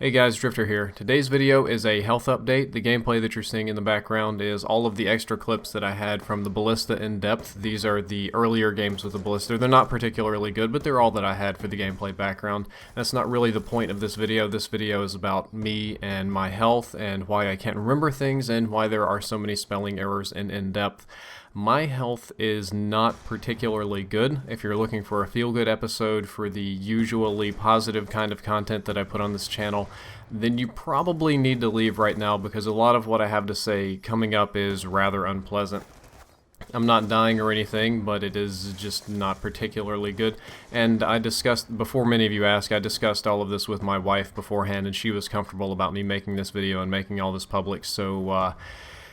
Hey guys, Drifter here. Today's video is a health update. The gameplay that you're seeing in the background is all of the extra clips that I had from the Ballista in-depth. These are the earlier games with the Ballista. They're not particularly good, but they're all that I had for the gameplay background. That's not really the point of this video. This video is about me and my health and why I can't remember things and why there are so many spelling errors in in-depth. My health is not particularly good. If you're looking for a feel-good episode for the usually positive kind of content that I put on this channel, then you probably need to leave right now because a lot of what I have to say coming up is rather unpleasant. I'm not dying or anything, but it is just not particularly good. And I discussed, before many of you ask, I discussed all of this with my wife beforehand, and she was comfortable about me making this video and making all this public, so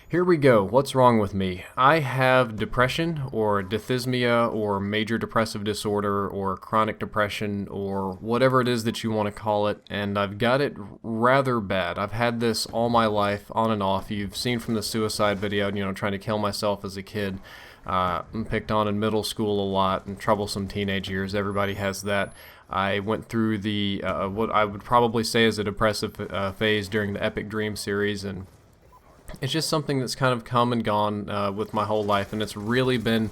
here we go. What's wrong with me? I have depression or dysthymia or major depressive disorder or chronic depression or whatever it is that you want to call it, and I've got it rather bad. I've had this all my life, on and off. You've seen from the suicide video, trying to kill myself as a kid. I'm picked on in middle school a lot and troublesome teenage years. Everybody has that. I went through the what I would probably say is a depressive phase during the Epic Dream series, and it's just something that's kind of come and gone with my whole life, and it's really been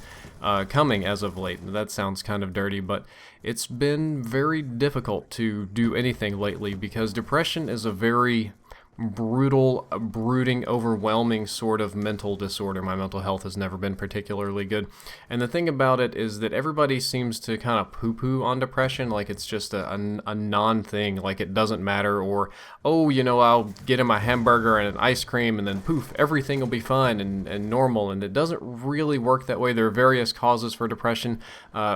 coming as of late. That sounds kind of dirty, but it's been very difficult to do anything lately because depression is a very brutal, brooding, overwhelming sort of mental disorder. My mental health has never been particularly good. And the thing about it is that everybody seems to kind of poo-poo on depression, like it's just a non-thing, like it doesnn't matter, or, oh, I'll get in my hamburger and an ice cream and then poof, everything will be fine and normal, and it doesn't really work that way. There are various causes for depression.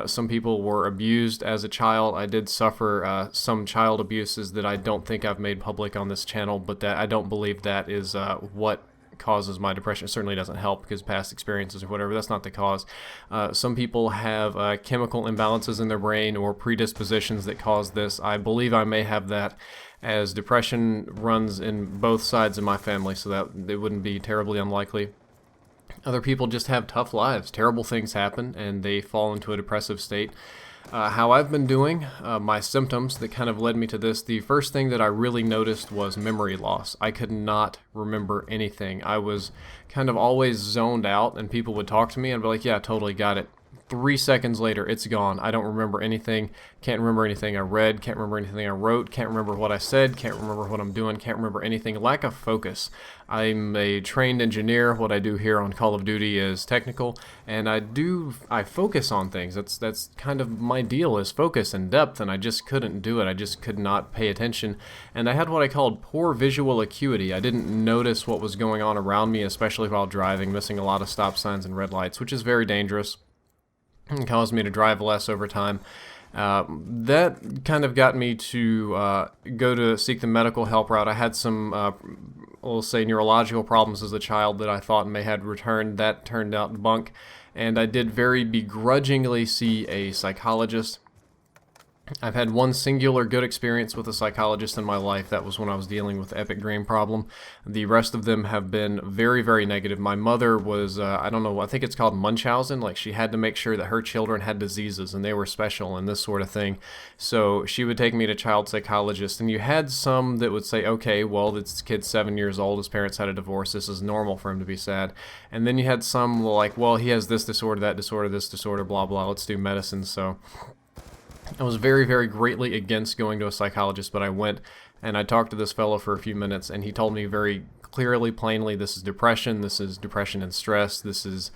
Some people were abused as a child. I did suffer some child abuses that I don't think I've made public on this channel, but that I don't believe that is what causes my depression. It certainly doesn't help because past experiences or whatever, that's not the cause. Some people have chemical imbalances in their brain or predispositions that cause this. I believe I may have that, as depression runs in both sides of my family, so that it wouldn't be terribly unlikely. Other people just have tough lives. Terrible things happen and they fall into a depressive state. How I've been doing, my symptoms that kind of led me to this, the first thing that I really noticed was memory loss. I could not remember anything. I was kind of always zoned out, and people would talk to me and I'd be like, yeah, totally got it. 3 seconds later, it's gone. I don't remember anything. Can't remember anything I read. Can't remember anything I wrote. Can't remember what I said. Can't remember what I'm doing. Can't remember anything. Lack of focus. I'm a trained engineer. What I do here on Call of Duty is technical, and I focus on things. That's kind of my deal, is focus and depth, and I just couldn't do it. I just could not pay attention, and I had what I called poor visual acuity. I didn't notice what was going on around me, especially while driving, missing a lot of stop signs and red lights, which is very dangerous. It caused me to drive less over time. That kind of got me to go to seek the medical help route. I had some, we'll say, neurological problems as a child that I thought may had returned. That turned out bunk, and I did very begrudgingly see a psychologist. I've had one singular good experience with a psychologist in my life. That was when I was dealing with the Epic Dream problem. The rest of them have been very, very negative. My mother was, I don't know, I think it's called Munchausen. Like, she had to make sure that her children had diseases and they were special and this sort of thing. So she would take me to child psychologists, and you had some that would say, okay, well, this kid's 7 years old, his parents had a divorce, this is normal for him to be sad. And then you had some like, well, he has this disorder, that disorder, this disorder, blah, blah, let's do medicine. So I was very, very greatly against going to a psychologist, but I went, and I talked to this fellow for a few minutes, and he told me very clearly, plainly, this is depression and stress, this is,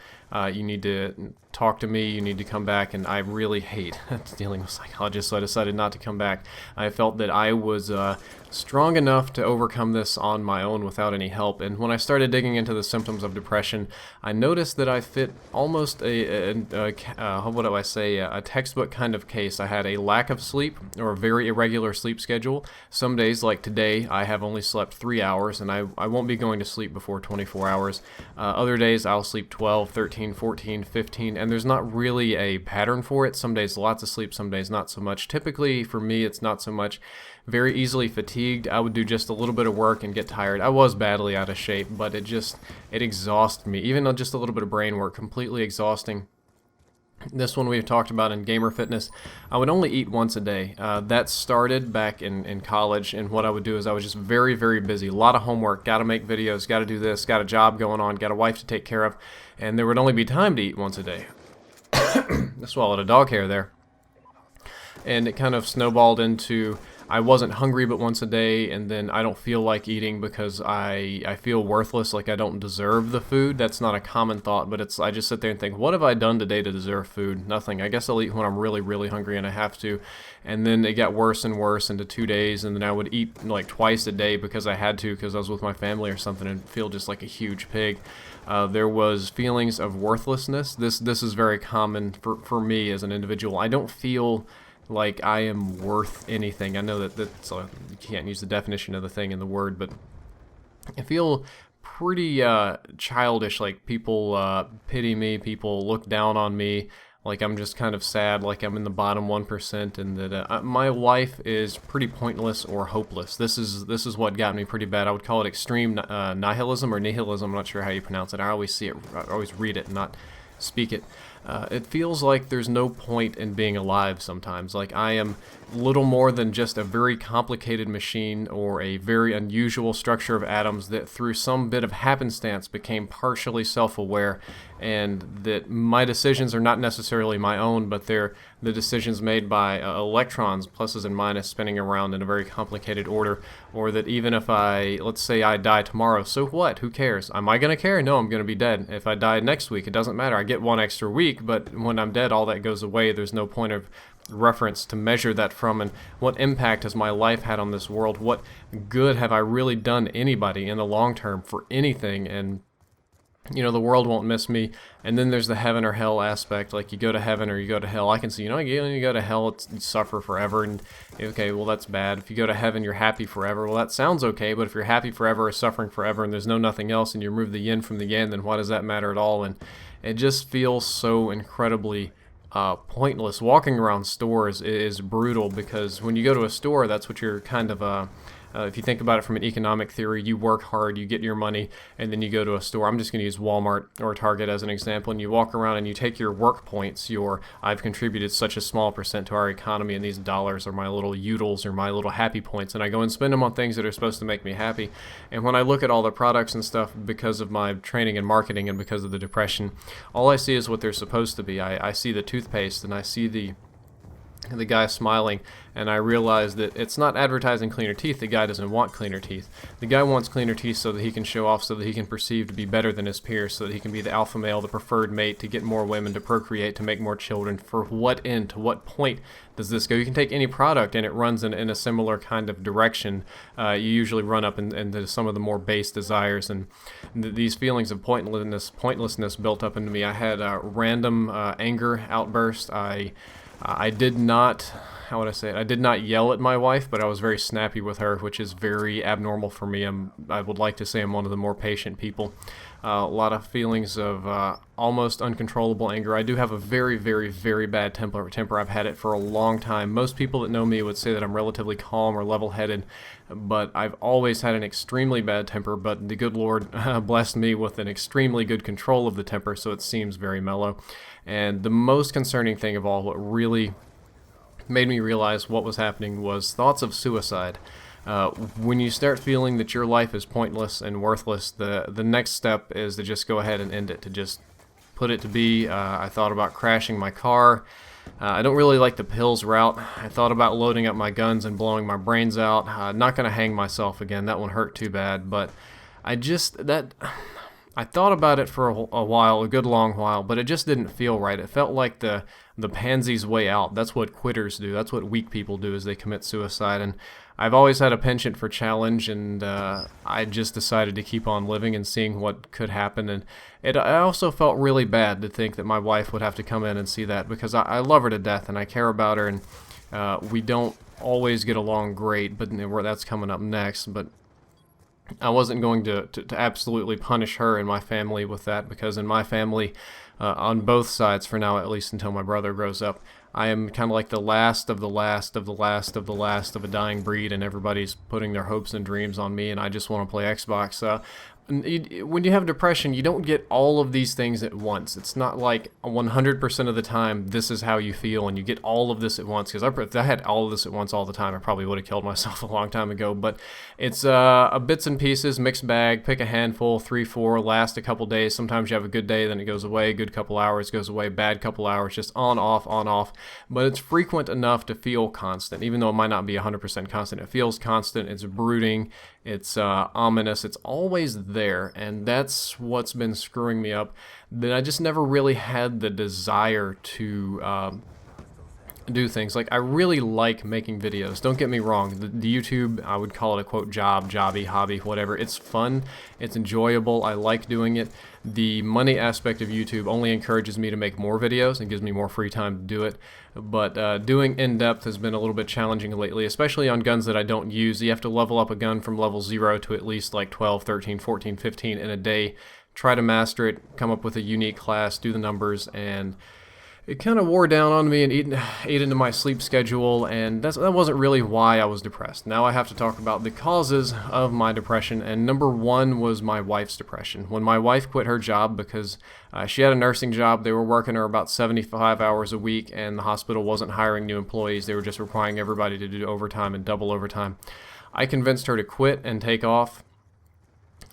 you need to talk to me, you need to come back, and I really hate dealing with psychologists, so I decided not to come back. I felt that I was strong enough to overcome this on my own without any help, and when I started digging into the symptoms of depression, I noticed that I fit almost a textbook kind of case. I had a lack of sleep, or a very irregular sleep schedule. Some days, like today, I have only slept 3 hours, and I won't be going to sleep before 24 hours. Other days, I'll sleep 12, 13, 14, 15, and there's not really a pattern for it. Some days lots of sleep, some days not so much. Typically, for me, it's not so much. Very easily fatigued. I would do just a little bit of work and get tired. I was badly out of shape, but it exhausted me. Even just a little bit of brain work, completely exhausting. This one we've talked about in gamer fitness. I would only eat once a day. That started back in college, and what I would do is I was just very, very busy. A lot of homework, got to make videos, got to do this, got a job going on, got a wife to take care of, and there would only be time to eat once a day. I swallowed a dog hair there. And it kind of snowballed into I wasn't hungry but once a day, and then I don't feel like eating because I feel worthless, like I don't deserve the food. That's not a common thought, but I just sit there and think, what have I done today to deserve food? Nothing. I guess I'll eat when I'm really, really hungry and I have to. And then it got worse and worse into 2 days, and then I would eat like twice a day because I had to, because I was with my family or something, and feel just like a huge pig. There was feelings of worthlessness. This is very common for me as an individual. I don't feel like I am worth anything. I know that's you can't use the definition of the thing in the word, but I feel pretty childish, like people pity me, people look down on me, like I'm just kind of sad, like I'm in the bottom 1%, and that my life is pretty pointless or hopeless. This is what got me pretty bad. I would call it extreme nihilism or nihilism. I'm not sure how you pronounce it. I always read it, not speak it. It feels like there's no point in being alive sometimes. Like I am little more than just a very complicated machine or a very unusual structure of atoms that through some bit of happenstance became partially self-aware, and that my decisions are not necessarily my own, but they're the decisions made by electrons, pluses and minuses, spinning around in a very complicated order. Or that even if let's say I die tomorrow, so what? Who cares? Am I going to care? No, I'm going to be dead. If I die next week, it doesn't matter. I get 1 extra week, but when I'm dead, all that goes away. There's no point of reference to measure that from, and what impact has my life had on this world? What good have I really done anybody in the long term for anything? And you know, the world won't miss me. And then there's the heaven or hell aspect, like you go to heaven or you go to hell. I can see, you go to hell, you suffer forever, and okay, well that's bad. If you go to heaven, you're happy forever. Well, that sounds okay, but if you're happy forever or suffering forever and there's nothing else, and you remove the yin from the yang, then why does that matter at all? And it just feels so incredibly pointless. Walking around stores is brutal, because when you go to a store, that's what you're kind of if you think about it from an economic theory, you work hard, you get your money, and then you go to a store. I'm just going to use Walmart or Target as an example, and you walk around and you take your work points, I've contributed such a small percent to our economy, and these dollars are my little utils or my little happy points, and I go and spend them on things that are supposed to make me happy. And when I look at all the products and stuff, because of my training in marketing and because of the depression, all I see is what they're supposed to be. I see the toothpaste, and I see the guy smiling, and I realize that it's not advertising cleaner teeth. The guy doesn't want cleaner teeth. The guy wants cleaner teeth so that he can show off, so that he can perceive to be better than his peers, so that he can be the alpha male, the preferred mate, to get more women, to procreate, to make more children. For what end? To what point does this go? You can take any product and it runs in a similar kind of direction. You usually run up into some of the more base desires, and these feelings of pointlessness built up into me. I had a random anger outburst. I did not, how would I say it? I did not yell at my wife, but I was very snappy with her, which is very abnormal for me. I would like to say I'm one of the more patient people. A lot of feelings of almost uncontrollable anger. I do have a very, very, very bad temper. I've had it for a long time. Most people that know me would say that I'm relatively calm or level-headed, but I've always had an extremely bad temper, but the good Lord blessed me with an extremely good control of the temper, so it seems very mellow. And the most concerning thing of all, what really made me realize what was happening, was thoughts of suicide. When you start feeling that your life is pointless and worthless, the next step is to just go ahead and end it, to just put it to be. I thought about crashing my car. I don't really like the pills route. I thought about loading up my guns and blowing my brains out. Not going to hang myself again. That one hurt too bad, but I thought about it for a while, a good long while, but it just didn't feel right. It felt like the pansy's way out. That's what quitters do. That's what weak people do, is they commit suicide. And I've always had a penchant for challenge, and I just decided to keep on living and seeing what could happen. And I also felt really bad to think that my wife would have to come in and see that, because I love her to death and I care about her, and we don't always get along great, but that's coming up next. But I wasn't going to absolutely punish her and my family with that, because in my family, on both sides, for now at least until my brother grows up, I am kind of like the last of the last of the last of the last of a dying breed, and everybody's putting their hopes and dreams on me, and I just want to play Xbox. when you have depression, you don't get all of these things at once. It's not like 100% of the time this is how you feel and you get all of this at once. Because if I had all of this at once all the time, I probably would have killed myself a long time ago. But it's a bits and pieces, mixed bag. Pick a handful, 3, 4, last a couple days. Sometimes you have a good day, then it goes away. Good couple hours, goes away. Bad couple hours, just on, off, on, off. But it's frequent enough to feel constant, even though it might not be 100% constant. It feels constant. It's brooding. It's ominous. It's always there, and that's what's been screwing me up. That I just never really had the desire to do things. Like, I really like making videos. Don't get me wrong. The YouTube, I would call it a quote job, jobby, hobby, whatever. It's fun. It's enjoyable. I like doing it. The money aspect of YouTube only encourages me to make more videos and gives me more free time to do it. But doing in-depth has been a little bit challenging lately, especially on guns that I don't use. You have to level up a gun from level 0 to at least like 12, 13, 14, 15 in a day. Try to master it, come up with a unique class, do the numbers, and it kind of wore down on me and ate into my sleep schedule, and that wasn't really why I was depressed. Now I have to talk about the causes of my depression, and number one was my wife's depression. When my wife quit her job because she had a nursing job, they were working her about 75 hours a week, and the hospital wasn't hiring new employees. They were just requiring everybody to do overtime and double overtime. I convinced her to quit and take off,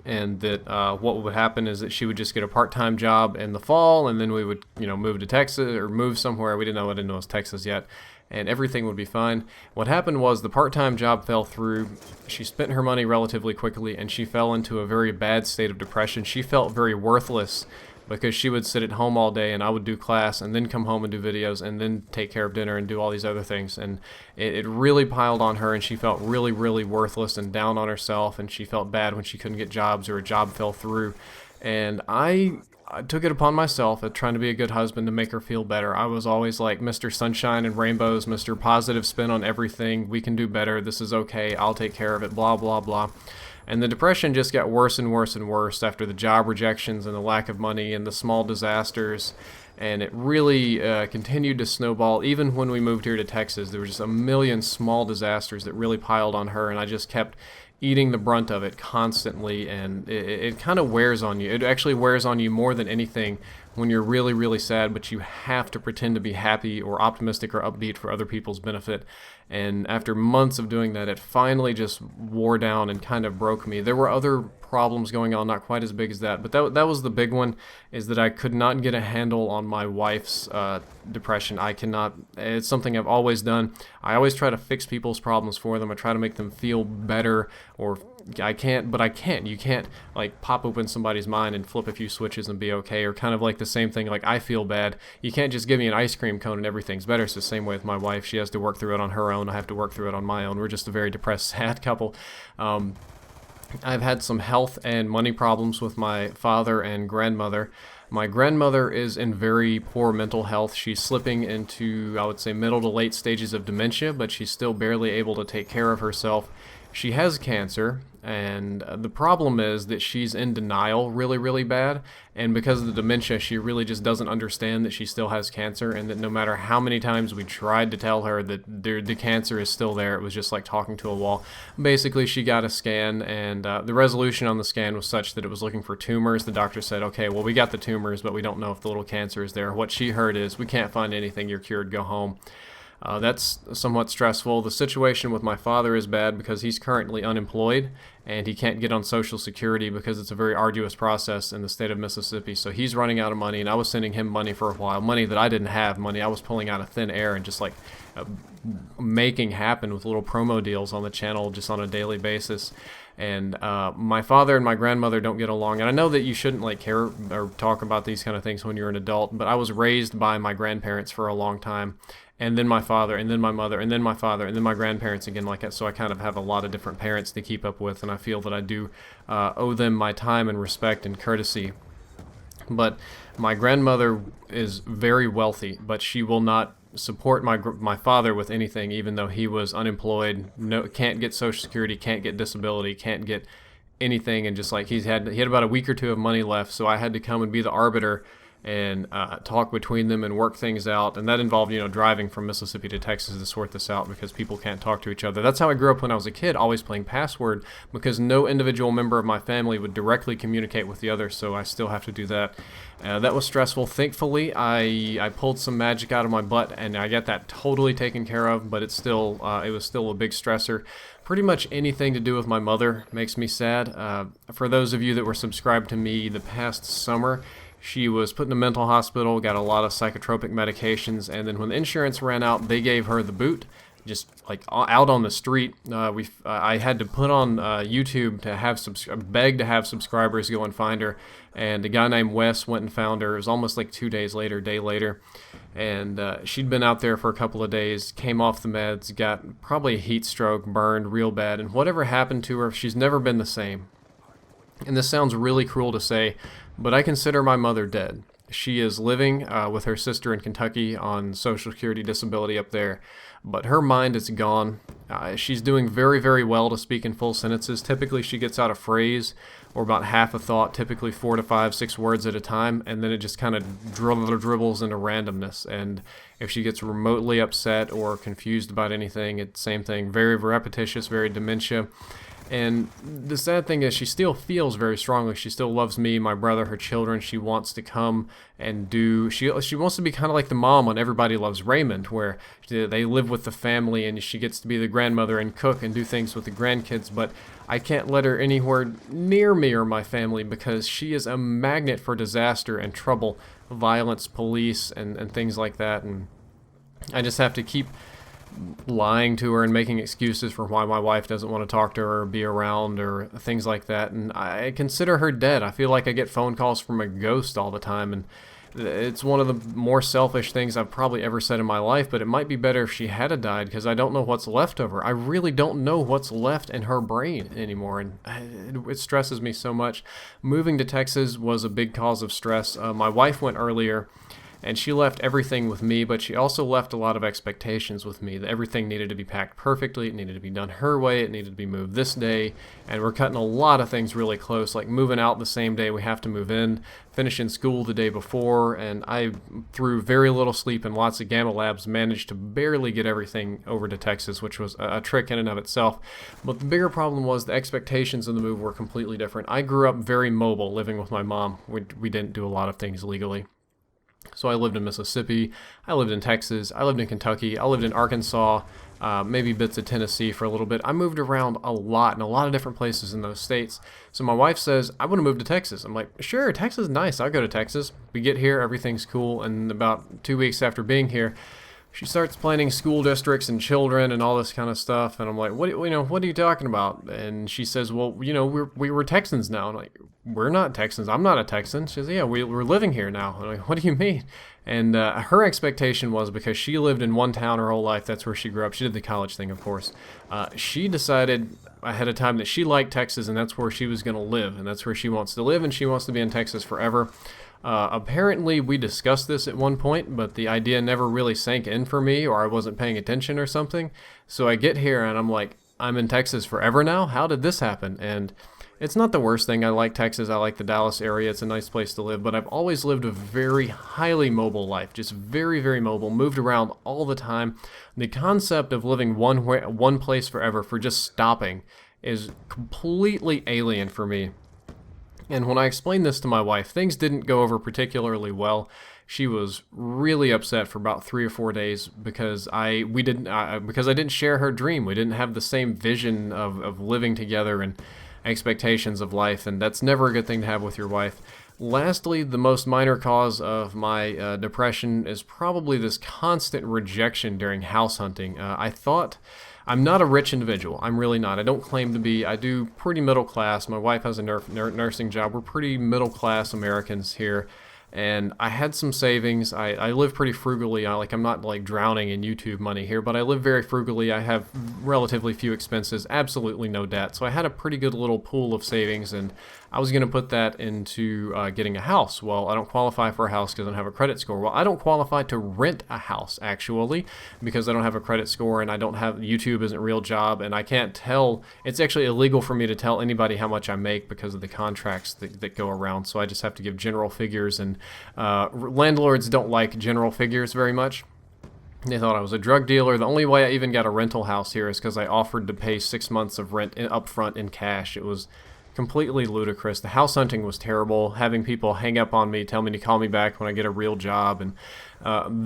and that what would happen is that she would just get a part-time job in the fall, and then we would, move to Texas or move somewhere. We didn't know it was Texas yet, and everything would be fine. What happened was the part-time job fell through. She spent her money relatively quickly, and she fell into a very bad state of depression. She felt very worthless because she would sit at home all day, and I would do class and then come home and do videos and then take care of dinner and do all these other things. And it really piled on her, and she felt really, really worthless and down on herself, and she felt bad when she couldn't get jobs or a job fell through. And I took it upon myself at trying to be a good husband to make her feel better. I was always like Mr. Sunshine and Rainbows, Mr. Positive Spin on everything. We can do better. This is okay. I'll take care of it. Blah, blah, blah. And the depression just got worse and worse and worse after the job rejections and the lack of money and the small disasters. And it really continued to snowball. Even when we moved here to Texas, there were just a million small disasters that really piled on her, and I just kept eating the brunt of it constantly, and it kind of wears on you. It actually wears on you more than anything when you're really, really sad, but you have to pretend to be happy or optimistic or upbeat for other people's benefit. And after months of doing that, it finally just wore down and kind of broke me. There were other problems going on, not quite as big as that, but that was the big one, is that I could not get a handle on my wife's depression. I cannot. It's something I've always done. I always try to fix people's problems for them. I try to make them feel better, or I can't, but I can't. You can't like pop open somebody's mind and flip a few switches and be okay, or kind of like the same thing, like I feel bad. You can't just give me an ice cream cone and everything's better. It's the same way with my wife. She has to work through it on her own. I have to work through it on my own. We're just a very depressed, sad couple. I've had some health and money problems with my father and grandmother. My grandmother is in very poor mental health. She's slipping into, I would say, middle to late stages of dementia, but she's still barely able to take care of herself. She has cancer, and the problem is that she's in denial really, really bad, and because of the dementia, she really just doesn't understand that she still has cancer, and that no matter how many times we tried to tell her that the cancer is still there, it was just like talking to a wall. Basically, she got a scan, and the resolution on the scan was such that it was looking for tumors. The doctor said, okay, well, we got the tumors, but we don't know if the little cancer is there. What she heard is, we can't find anything, you're cured, go home. That's somewhat stressful. The situation with my father is bad because he's currently unemployed and he can't get on Social Security because it's a very arduous process in the state of Mississippi. So he's running out of money, and I was sending him money for a while, money that I didn't have, money I was pulling out of thin air and just like making happen with little promo deals on the channel just on a daily basis. And my father and my grandmother don't get along, and I know that you shouldn't like care or talk about these kind of things when you're an adult, but I was raised by my grandparents for a long time, and then my father, and then my mother, and then my father, and then my grandparents again, like that. So I kind of have a lot of different parents to keep up with, and I feel that I do owe them my time and respect and courtesy. But my grandmother is very wealthy, but she will not support my father with anything, even though he was unemployed, can't get Social Security, can't get disability, can't get anything, and just like he had about a week or two of money left, so I had to come and be the arbiter and talk between them and work things out. And that involved, driving from Mississippi to Texas to sort this out because people can't talk to each other. That's how I grew up when I was a kid, always playing password, because no individual member of my family would directly communicate with the other, so I still have to do that. That was stressful. Thankfully, I pulled some magic out of my butt, and I got that totally taken care of, but it was still a big stressor. Pretty much anything to do with my mother makes me sad. For those of you that were subscribed to me the past summer, she was put in a mental hospital, got a lot of psychotropic medications, and then when the insurance ran out, they gave her the boot, just like out on the street. I had to put on YouTube to beg to have subscribers go and find her, and a guy named Wes went and found her. It was almost like 2 days later, day later, and she'd been out there for a couple of days, came off the meds, got probably a heat stroke, burned real bad, and whatever happened to her, she's never been the same. And this sounds really cruel to say, but I consider my mother dead. She is living with her sister in Kentucky on Social Security disability up there, but her mind is gone. She's doing very, very well to speak in full sentences. Typically, she gets out a phrase or about half a thought, typically 4 to 5, 6 words at a time, and then it just kind of dribbles into randomness. And if she gets remotely upset or confused about anything, it's the same thing. Very repetitious, very dementia. And the sad thing is she still feels very strongly. She still loves me, my brother, her children. She wants to come and she wants to be kind of like the mom on Everybody Loves Raymond, where they live with the family and she gets to be the grandmother and cook and do things with the grandkids. But I can't let her anywhere near me or my family because she is a magnet for disaster and trouble, violence, police, and things like that. And I just have to keep lying to her and making excuses for why my wife doesn't want to talk to her or be around or things like that. And I consider her dead. I feel like I get phone calls from a ghost all the time, and it's one of the more selfish things I've probably ever said in my life, but it might be better if she had died because I don't know what's left of her. I really don't know what's left in her brain anymore, and it stresses me so much. Moving to Texas was a big cause of stress. My wife went earlier, and she left everything with me, but she also left a lot of expectations with me. That everything needed to be packed perfectly, it needed to be done her way, it needed to be moved this day, and we're cutting a lot of things really close, like moving out the same day we have to move in, finishing school the day before, and I, through very little sleep and lots of gamma labs, managed to barely get everything over to Texas, which was a trick in and of itself. But the bigger problem was the expectations of the move were completely different. I grew up very mobile, living with my mom. We didn't do a lot of things legally. So I lived in Mississippi, I lived in Texas, I lived in Kentucky, I lived in Arkansas, maybe bits of Tennessee for a little bit. I moved around a lot in a lot of different places in those states. So my wife says, I want to move to Texas. I'm like, sure, Texas is nice, I'll go to Texas. We get here, everything's cool, and about 2 weeks after being here, she starts planning school districts and children and all this kind of stuff. And I'm like, what are you talking about? And she says, well, we were Texans now. I'm like, we're not Texans. I'm not a Texan. She says, yeah, we're living here now. I'm like, what do you mean? And her expectation was, because she lived in one town her whole life, that's where she grew up. She did the college thing, of course. She decided ahead of time that she liked Texas and that's where she was going to live. And that's where she wants to live, and she wants to be in Texas forever. Apparently we discussed this at one point, but the idea never really sank in for me, or I wasn't paying attention or something. So I get here and I'm like, I'm in Texas forever now? How did this happen? And it's not the worst thing. I like Texas. I like the Dallas area. It's a nice place to live, but I've always lived a very highly mobile life, just very, very mobile, moved around all the time. The concept of living one place forever, for just stopping, is completely alien for me. And when I explained this to my wife, things didn't go over particularly well. She was really upset for about 3 or 4 days because I didn't share her dream. We didn't have the same vision of living together and expectations of life, and that's never a good thing to have with your wife. Lastly, the most minor cause of my depression is probably this constant rejection during house hunting. I thought I'm not a rich individual. I'm really not. I don't claim to be. I do pretty middle class. My wife has a nursing job. We're pretty middle class Americans here. And I had some savings. I live pretty frugally. I'm not like drowning in YouTube money here, but I live very frugally. I have relatively few expenses, absolutely no debt. So I had a pretty good little pool of savings, and I was going to put that into getting a house. Well, I don't qualify for a house because I don't have a credit score. Well, I don't qualify to rent a house, actually, because I don't have a credit score, and YouTube isn't a real job, and I can't tell. It's actually illegal for me to tell anybody how much I make because of the contracts that go around. So I just have to give general figures, and landlords don't like general figures very much. They thought I was a drug dealer. The only way I even got a rental house here is because I offered to pay 6 months of rent up front in cash. It was completely ludicrous. The house hunting was terrible, having people hang up on me, tell me to call me back when I get a real job, and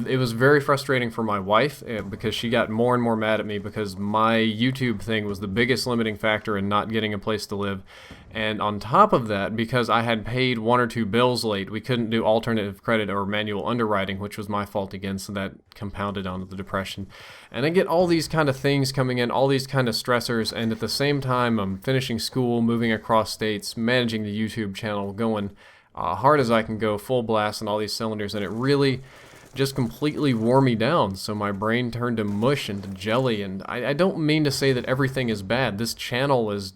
it was very frustrating for my wife because she got more and more mad at me because my YouTube thing was the biggest limiting factor in not getting a place to live. And on top of that, because I had paid 1 or 2 bills late, we couldn't do alternative credit or manual underwriting, which was my fault again, so that compounded onto the depression. And I get all these kind of things coming in, all these kind of stressors, and at the same time I'm finishing school, moving across states, managing the YouTube channel, going hard as I can go, full blast on all these cylinders, and it really just completely wore me down. So my brain turned to mush and to jelly, and I don't mean to say that everything is bad. This channel is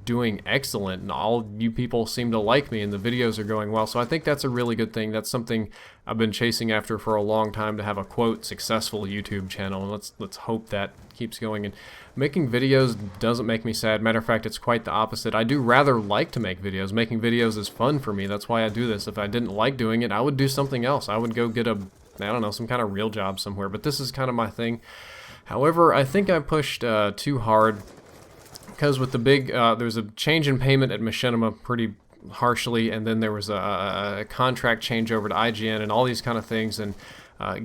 doing excellent, and all you people seem to like me, and the videos are going well, so I think that's a really good thing. That's something I've been chasing after for a long time, to have a quote successful YouTube channel, and let's hope that keeps going. And making videos doesn't make me sad. Matter of fact, it's quite the opposite. I do rather like to make videos. Making videos is fun for me. That's why I do this. If I didn't like doing it, I would do something else. I would go get I don't know, some kind of real job somewhere, but this is kind of my thing. However, I think I pushed too hard, because with the big, there's a change in payment at Machinima pretty harshly, and then there was a contract change over to IGN and all these kind of things, and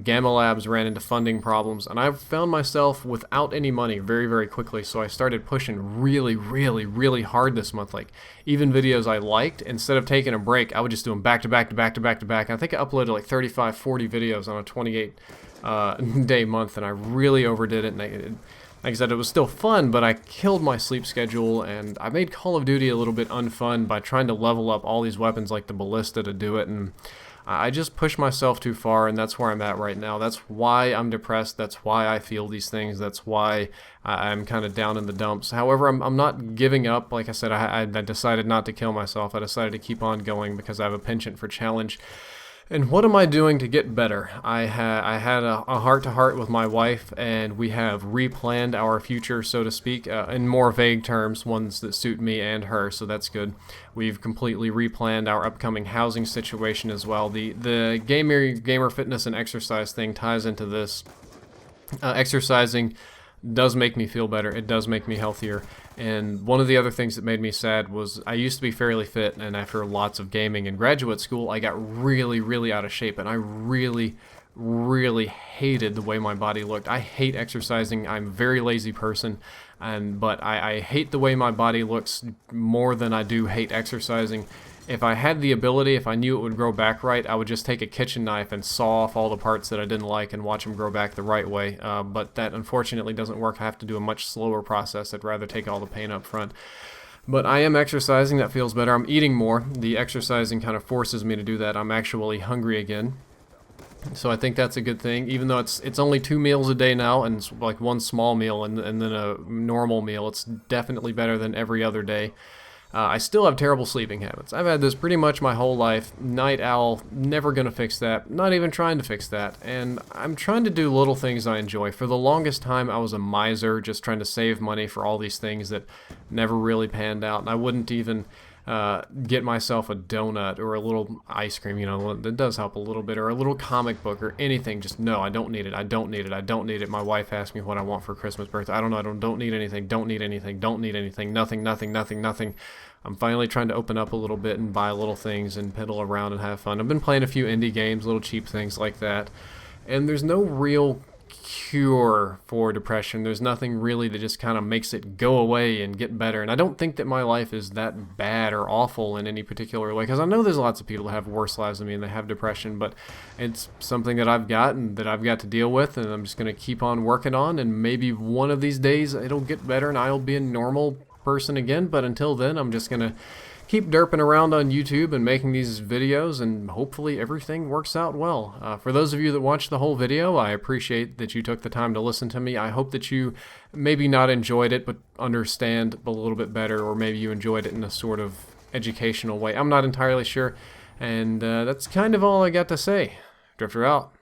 Gamma Labs ran into funding problems, and I found myself without any money very, very quickly, so I started pushing really, really, really hard this month. Like, even videos I liked, instead of taking a break, I would just do them back to back to back to back to back. I think I uploaded like 35, 40 videos on a 28 day month, and I really overdid it, and like I said, it was still fun, but I killed my sleep schedule, and I made Call of Duty a little bit unfun by trying to level up all these weapons like the Ballista to do it, and I just pushed myself too far, and that's where I'm at right now. That's why I'm depressed. That's why I feel these things. That's why I'm kind of down in the dumps. However, I'm not giving up. Like I said, I decided not to kill myself. I decided to keep on going because I have a penchant for challenge. And what am I doing to get better? I had a heart-to-heart with my wife, and we have replanned our future, so to speak, in more vague terms, ones that suit me and her, so that's good. We've completely replanned our upcoming housing situation as well. The gamer fitness and exercise thing ties into this. Exercising does make me feel better. It does make me healthier. And one of the other things that made me sad was I used to be fairly fit, and after lots of gaming in graduate school, I got really, really out of shape, and I really, really hated the way my body looked. I hate exercising. I'm a very lazy person, but I hate the way my body looks more than I do hate exercising. If I had the ability, if I knew it would grow back right, I would just take a kitchen knife and saw off all the parts that I didn't like and watch them grow back the right way. But that unfortunately doesn't work. I have to do a much slower process. I'd rather take all the pain up front. But I am exercising. That feels better. I'm eating more. The exercising kind of forces me to do that. I'm actually hungry again. So I think that's a good thing, even though it's only 2 meals a day now, and it's like one small meal and then a normal meal. It's definitely better than every other day. I still have terrible sleeping habits. I've had this pretty much my whole life. Night owl, never gonna fix that. Not even trying to fix that. And I'm trying to do little things I enjoy. For the longest time, I was a miser, just trying to save money for all these things that never really panned out. And I wouldn't even get myself a donut or a little ice cream, you know, that does help a little bit, or a little comic book or anything. Just, no, I don't need it. I don't need it. I don't need it. My wife asked me what I want for Christmas, birthday. I don't know. I don't need anything. Don't need anything. Don't need anything. Nothing, nothing, nothing, nothing. I'm finally trying to open up a little bit and buy little things and piddle around and have fun. I've been playing a few indie games, little cheap things like that. And there's no real cure for depression. There's nothing really that just kind of makes it go away and get better. And I don't think that my life is that bad or awful in any particular way, because I know there's lots of people that have worse lives than me and they have depression, but it's something that I've got and that I've got to deal with, and I'm just going to keep on working on, and maybe one of these days it'll get better and I'll be a normal person again. But until then, I'm just going to keep derping around on YouTube and making these videos, and hopefully everything works out well. For those of you that watched the whole video, I appreciate that you took the time to listen to me. I hope that you maybe not enjoyed it, but understand a little bit better, or maybe you enjoyed it in a sort of educational way. I'm not entirely sure, and that's kind of all I got to say. Drifter out.